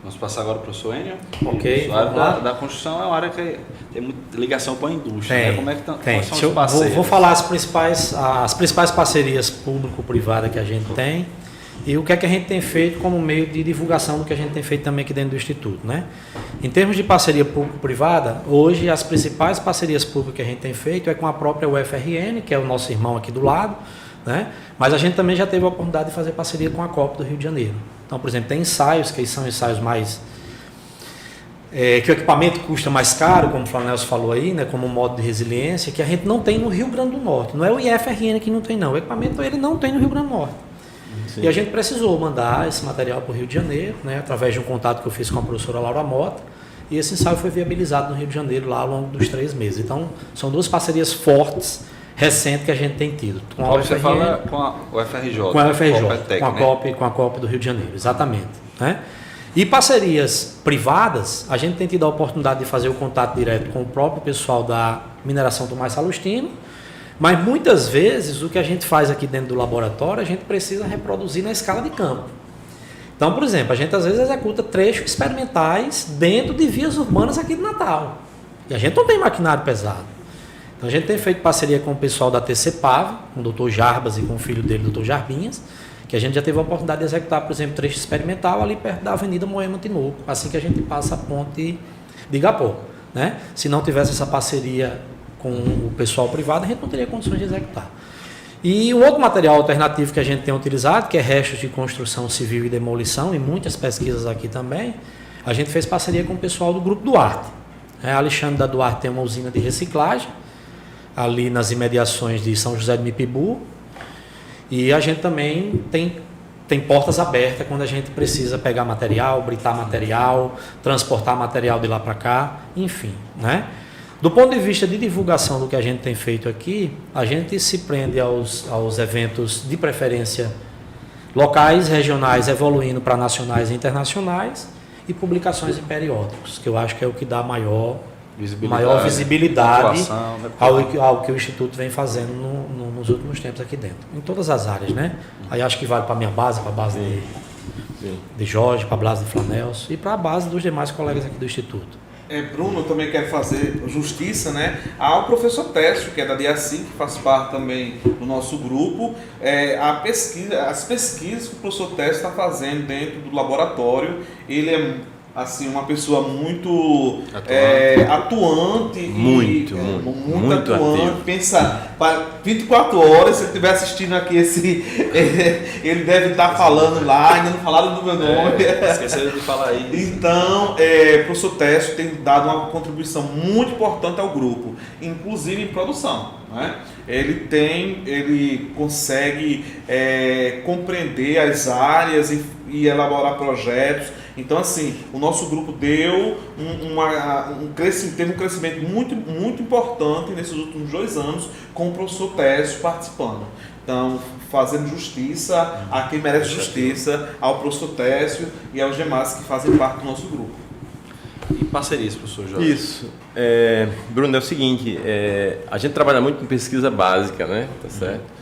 [SPEAKER 1] Vamos passar agora para o professor Enio.
[SPEAKER 3] Ok.
[SPEAKER 1] A área da construção é uma área que tem muita ligação com a indústria. Né? Como é que quais são os parceiros?
[SPEAKER 3] Vou falar as principais parcerias público-privadas que a gente tem. E o que é que a gente tem feito como meio de divulgação do que a gente tem feito também aqui dentro do Instituto, né? Em termos de parceria público-privada, hoje as principais parcerias públicas que a gente tem feito é com a própria UFRN, que é o nosso irmão aqui do lado, né? Mas a gente também já teve a oportunidade de fazer parceria com a COP do Rio de Janeiro. Então, por exemplo, tem ensaios, que são ensaios mais... que o equipamento custa mais caro, como o Flanelson falou aí, né, como um modo de resiliência, que a gente não tem no Rio Grande do Norte. Não é o IFRN que não tem, não. O equipamento ele não tem no Rio Grande do Norte. Sim. E a gente precisou mandar esse material para o Rio de Janeiro, né, através de um contato que eu fiz com a professora Laura Mota, e esse ensaio foi viabilizado no Rio de Janeiro lá ao longo dos 3 meses. Então, são 2 parcerias fortes, recentes, que a gente tem tido.
[SPEAKER 1] Com a UFRN, você fala com a UFRJ.
[SPEAKER 3] Com a UFRJ, com a COP do Rio de Janeiro, exatamente. Né? E parcerias privadas, a gente tem tido a oportunidade de fazer o contato direto com o próprio pessoal da mineração Tomás Salustino, mas muitas vezes o que a gente faz aqui dentro do laboratório, a gente precisa reproduzir na escala de campo. Então, por exemplo, a gente às vezes executa trechos experimentais dentro de vias urbanas aqui de Natal. E a gente não tem maquinário pesado. Então, a gente tem feito parceria com o pessoal da TCPAV, com o Dr. Jarbas e com o filho dele, o Dr. Jarbinhas, que a gente já teve a oportunidade de executar, por exemplo, trecho experimental ali perto da Avenida Moema Tinoco, assim que a gente passa a ponte de Igapó, né? Se não tivesse essa parceria com o pessoal privado, a gente não teria condições de executar. E um outro material alternativo que a gente tem utilizado, que é restos de construção civil e demolição, e muitas pesquisas aqui também, a gente fez parceria com o pessoal do Grupo Duarte. Alexandre da Duarte tem uma usina de reciclagem, ali nas imediações de São José de Mipibu, e a gente também tem portas abertas quando a gente precisa pegar material, britar material, transportar material de lá para cá, enfim, né? Do ponto de vista de divulgação do que a gente tem feito aqui, a gente se prende aos eventos de preferência locais, regionais, evoluindo para nacionais e internacionais, e publicações em periódicos, que eu acho que é o que dá maior visibilidade ao que o Instituto vem fazendo nos últimos tempos aqui dentro, em todas as áreas, né? Aí acho que vale para a minha base, para a base de Jorge, para a base de Flanelson e para a base dos demais colegas aqui do Instituto.
[SPEAKER 2] Bruno, eu também quero fazer justiça, né, ao professor Técio, que é da DIACI, que faz parte também do nosso grupo. As pesquisas que o professor Técio está fazendo dentro do laboratório, ele é assim, uma pessoa muito atuante, muito atuante, pensa 24 horas, se ele estiver assistindo aqui ele deve estar falando lá, ainda não falaram do meu nome.
[SPEAKER 1] Esqueceram de falar aí.
[SPEAKER 2] Então, o professor Técio tem dado uma contribuição muito importante ao grupo, inclusive em produção, né? Ele consegue compreender as áreas e elaborar projetos. Então, assim, o nosso grupo deu teve um crescimento muito, muito importante nesses últimos 2 anos com o professor Técio participando. Então, fazendo justiça a quem merece justiça, ao professor Técio e aos demais que fazem parte do nosso grupo.
[SPEAKER 1] E parcerias, professor Jorge?
[SPEAKER 4] Isso. Bruno, é o seguinte, a gente trabalha muito com pesquisa básica, né? Tá certo?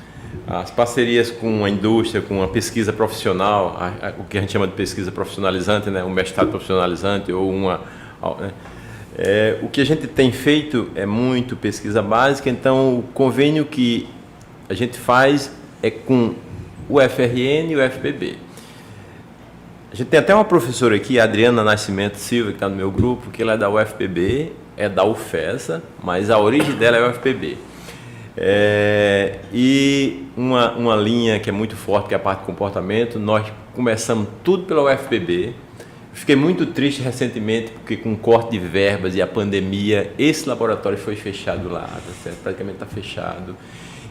[SPEAKER 4] As parcerias com a indústria, com a pesquisa profissional, o que a gente chama de pesquisa profissionalizante, né? Um mestrado profissionalizante ou o que a gente tem feito é muito pesquisa básica, então o convênio que a gente faz é com o UFRN e o UFPB. A gente tem até uma professora aqui, a Adriana Nascimento Silva, que está no meu grupo, que ela é da UFPB, é da UFESA, mas a origem dela é UFPB. E uma linha que é muito forte, que é a parte de comportamento, nós começamos tudo pela UFPB. Fiquei muito triste recentemente, porque com o corte de verbas e a pandemia, esse laboratório foi fechado lá, tá certo? Praticamente está fechado.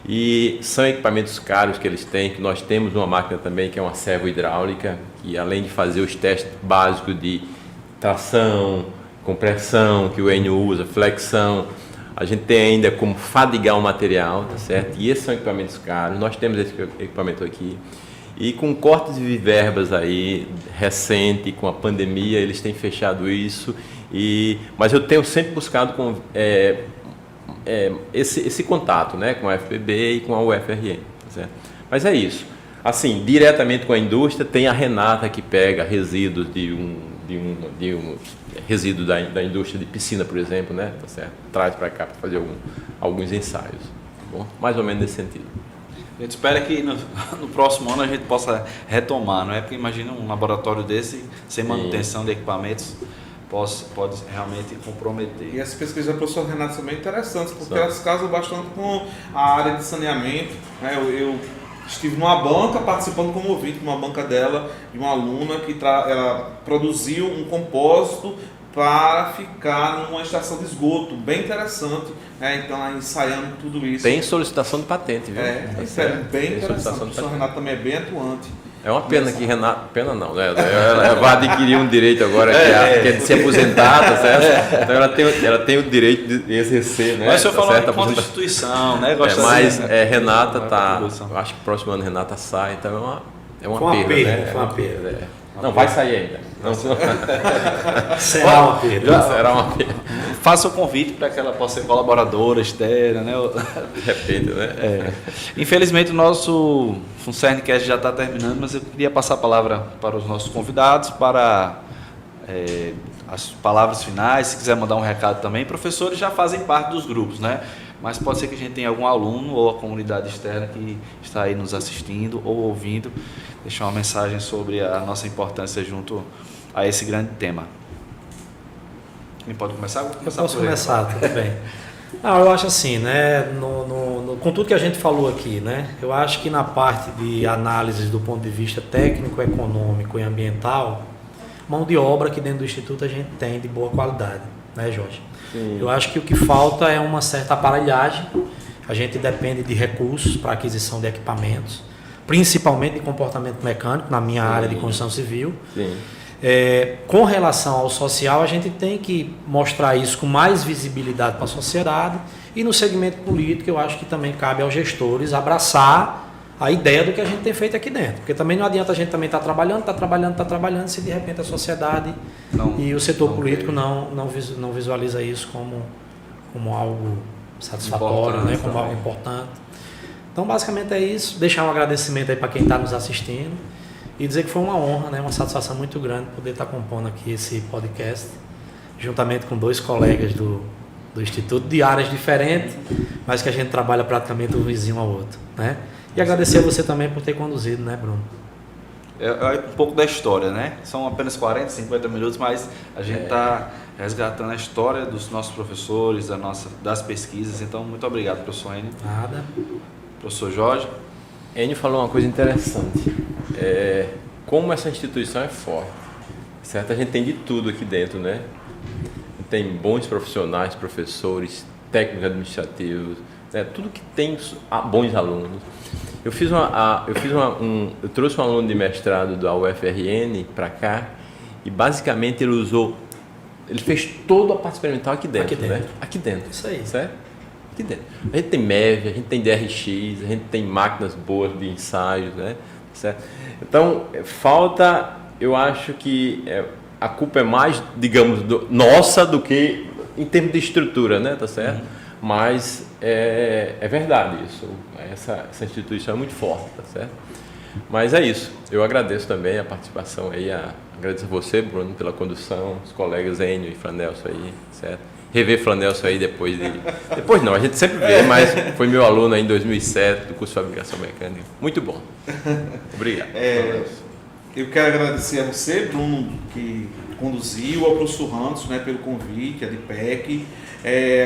[SPEAKER 4] E são equipamentos caros que eles têm, que nós temos uma máquina também, que é uma servo-hidráulica, que além de fazer os testes básicos de tração, compressão, que o Enio usa, flexão, a gente tem ainda como fadigar o material, tá certo? E esses são equipamentos caros, nós temos esse equipamento aqui. E com cortes de verbas aí, recente, com a pandemia, eles têm fechado isso. Mas eu tenho sempre buscado esse contato, né, com a UFPB e com a UFRN, tá certo? Mas é isso. Assim, diretamente com a indústria, tem a Renata que pega resíduos de um resíduo da indústria de piscina, por exemplo, né? Tá certo? Traz para cá para fazer alguns ensaios. Tá bom? Mais ou menos nesse sentido.
[SPEAKER 1] A gente espera que no próximo ano a gente possa retomar, não é? Porque imagina um laboratório desse, sem manutenção de equipamentos, pode realmente comprometer.
[SPEAKER 2] E essa pesquisa da professora Renata também é interessante, porque elas casam bastante com a área de saneamento. Né? Eu estive numa banca, participando como ouvinte, numa banca dela, de uma aluna que ela produziu um compósito para ficar numa estação de esgoto, bem interessante, né? Então, ela ensaiando tudo isso.
[SPEAKER 4] Tem solicitação de patente, viu?
[SPEAKER 2] Isso é bem interessante. A professora Renata também é bem atuante.
[SPEAKER 4] É uma pena que Renata... Pena não, né? Ela vai adquirir um direito agora que é de ser aposentada, certo? Então ela tem o direito de exercer, né?
[SPEAKER 1] Mas o senhor falou enquanto instituição, né?
[SPEAKER 4] Renata eu acho que o próximo ano Renata sai, então é uma perda, né?
[SPEAKER 3] Foi uma perda.
[SPEAKER 4] Não, vai sair ainda. Não.
[SPEAKER 3] Será uma perda.
[SPEAKER 4] Será uma perda.
[SPEAKER 1] Faça o convite para que ela possa ser colaboradora externa, né?
[SPEAKER 4] De repente, né?
[SPEAKER 1] Infelizmente o nosso FunCernCast já está terminando, mas eu queria passar a palavra para os nossos convidados, para as palavras finais, se quiser mandar um recado também. Professores já fazem parte dos grupos, né? Mas pode ser que a gente tenha algum aluno ou a comunidade externa que está aí nos assistindo ou ouvindo, deixar uma mensagem sobre a nossa importância junto a esse grande tema. Quem pode começar?
[SPEAKER 3] Eu posso começar, tudo bem. Eu acho assim, né, com tudo que a gente falou aqui, né, eu acho que na parte de análises do ponto de vista técnico, econômico e ambiental, mão de obra que dentro do Instituto a gente tem de boa qualidade, né, Jorge? Sim. Eu acho que o que falta é uma certa aparelhagem. A gente depende de recursos para aquisição de equipamentos, principalmente de comportamento mecânico, na minha área de construção civil.
[SPEAKER 4] Sim.
[SPEAKER 3] Com relação ao social, a gente tem que mostrar isso com mais visibilidade para a sociedade, e no segmento político eu acho que também cabe aos gestores abraçar a ideia do que a gente tem feito aqui dentro, porque também não adianta a gente também estar trabalhando, se de repente a sociedade e o setor político não visualiza isso como algo satisfatório, né? Como algo importante. Então basicamente é isso, deixar um agradecimento aí para quem está nos assistindo e dizer que foi uma honra, né? Uma satisfação muito grande poder estar compondo aqui esse podcast, juntamente com 2 colegas do Instituto, de áreas diferentes, mas que a gente trabalha praticamente um vizinho ao outro, né? E agradecer a você também por ter conduzido, né, Bruno?
[SPEAKER 1] É um pouco da história, né? São apenas 40, 50 minutos, mas a gente está resgatando a história dos nossos professores, das pesquisas. Então, muito obrigado, professor Enio.
[SPEAKER 3] Nada.
[SPEAKER 1] Professor Jorge.
[SPEAKER 4] Enio falou uma coisa interessante. Como essa instituição é forte, certo? A gente tem de tudo aqui dentro, né? Tem bons profissionais, professores, técnicos administrativos, né? Tudo que tem bons alunos. Eu trouxe um aluno de mestrado da UFRN para cá e basicamente ele fez toda a parte experimental aqui dentro. Né? Aqui dentro.
[SPEAKER 3] Isso aí.
[SPEAKER 4] Certo? Aqui dentro. A gente tem MEV, a gente tem DRX, a gente tem máquinas boas de ensaios, né? Certo? Então, eu acho que a culpa é mais, digamos, nossa do que em termos de estrutura, né? Tá certo? Mas é verdade isso. Essa instituição é muito forte, tá certo? Mas é isso. Eu agradeço também a participação aí, agradeço a você, Bruno, pela condução, os colegas Enio e Franelson aí, certo? Rever Franelson aí depois não, a gente sempre vê, mas foi meu aluno aí em 2007 do curso de Fabricação Mecânica. Muito bom. Obrigado.
[SPEAKER 2] Eu quero agradecer a você, Bruno, que conduziu, ao professor Rantos, né, pelo convite, a DPEC.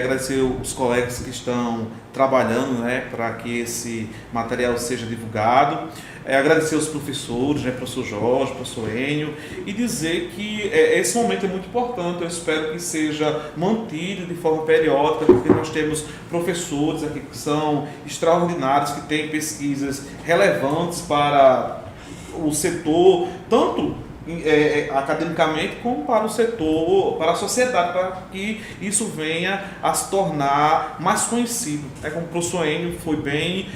[SPEAKER 2] Agradecer os colegas que estão trabalhando, né, para que esse material seja divulgado. Agradecer aos professores, né, professor Jorge, professor Enio, e dizer que esse momento é muito importante. Eu espero que seja mantido de forma periódica, porque nós temos professores aqui que são extraordinários, que têm pesquisas relevantes para o setor, tanto academicamente como para o setor, para a sociedade, para que isso venha a se tornar mais conhecido. Como o professor Enio foi bem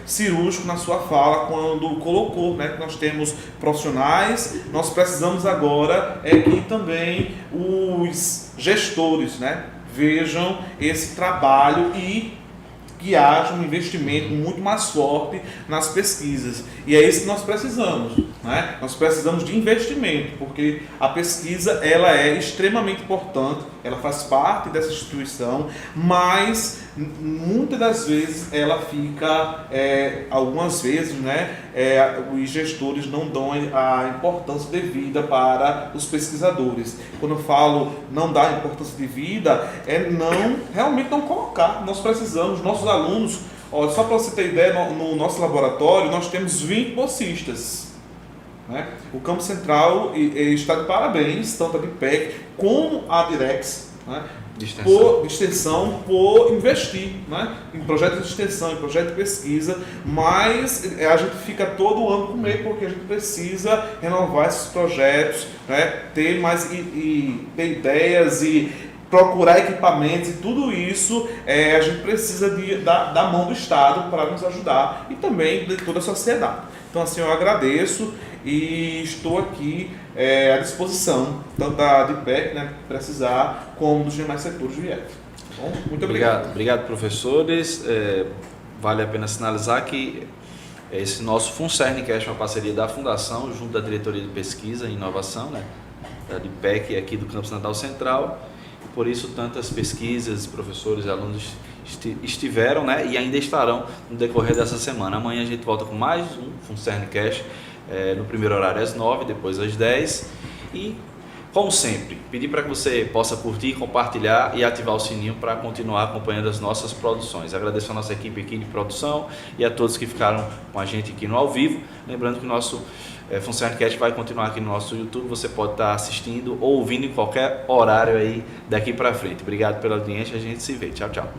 [SPEAKER 2] cirúrgico na sua fala quando colocou, né, que nós temos profissionais, nós precisamos agora que também os gestores, né, vejam esse trabalho e que haja um investimento muito mais forte nas pesquisas. E é isso que nós precisamos, né? Nós precisamos de investimento, porque a pesquisa ela é extremamente importante, ela faz parte dessa instituição, mas muitas das vezes ela fica, algumas vezes, né, os gestores não dão a importância devida para os pesquisadores. Quando eu falo não dar importância devida, realmente não colocar. Nós precisamos, nossos alunos, olha, só para você ter ideia, no nosso laboratório nós temos 20 bolsistas. Né? O Campo Central está de parabéns, tanto a DPEC como a Direx, né? de extensão por investir, né? Em projetos de extensão, em projetos de pesquisa, mas a gente fica todo ano com medo porque a gente precisa renovar esses projetos, né? Ter mais ter ideias e procurar equipamentos e tudo isso, a gente precisa da mão do Estado para nos ajudar e também de toda a sociedade. Então assim, eu agradeço e estou aqui à disposição, tanto da DPEC, né, precisar, como dos demais setores do IEF. Bom, muito obrigado.
[SPEAKER 1] Obrigado, professores. Vale a pena sinalizar que esse nosso FUNCERNcast é uma parceria da Fundação, junto da Diretoria de Pesquisa e Inovação, né, da DPEC aqui do Campus Natal Central. Por isso, tantas pesquisas, professores e alunos estiveram, né, e ainda estarão no decorrer dessa semana. Amanhã a gente volta com mais um FUNCERNcast, no primeiro horário às 9, depois às 10. E, como sempre, pedir para que você possa curtir, compartilhar e ativar o sininho para continuar acompanhando as nossas produções. Agradeço a nossa equipe aqui de produção e a todos que ficaram com a gente aqui no ao vivo. Lembrando que o nosso FUNCERNcast vai continuar aqui no nosso YouTube. Você pode estar assistindo ou ouvindo em qualquer horário aí daqui para frente. Obrigado pela audiência. A gente se vê. Tchau, tchau.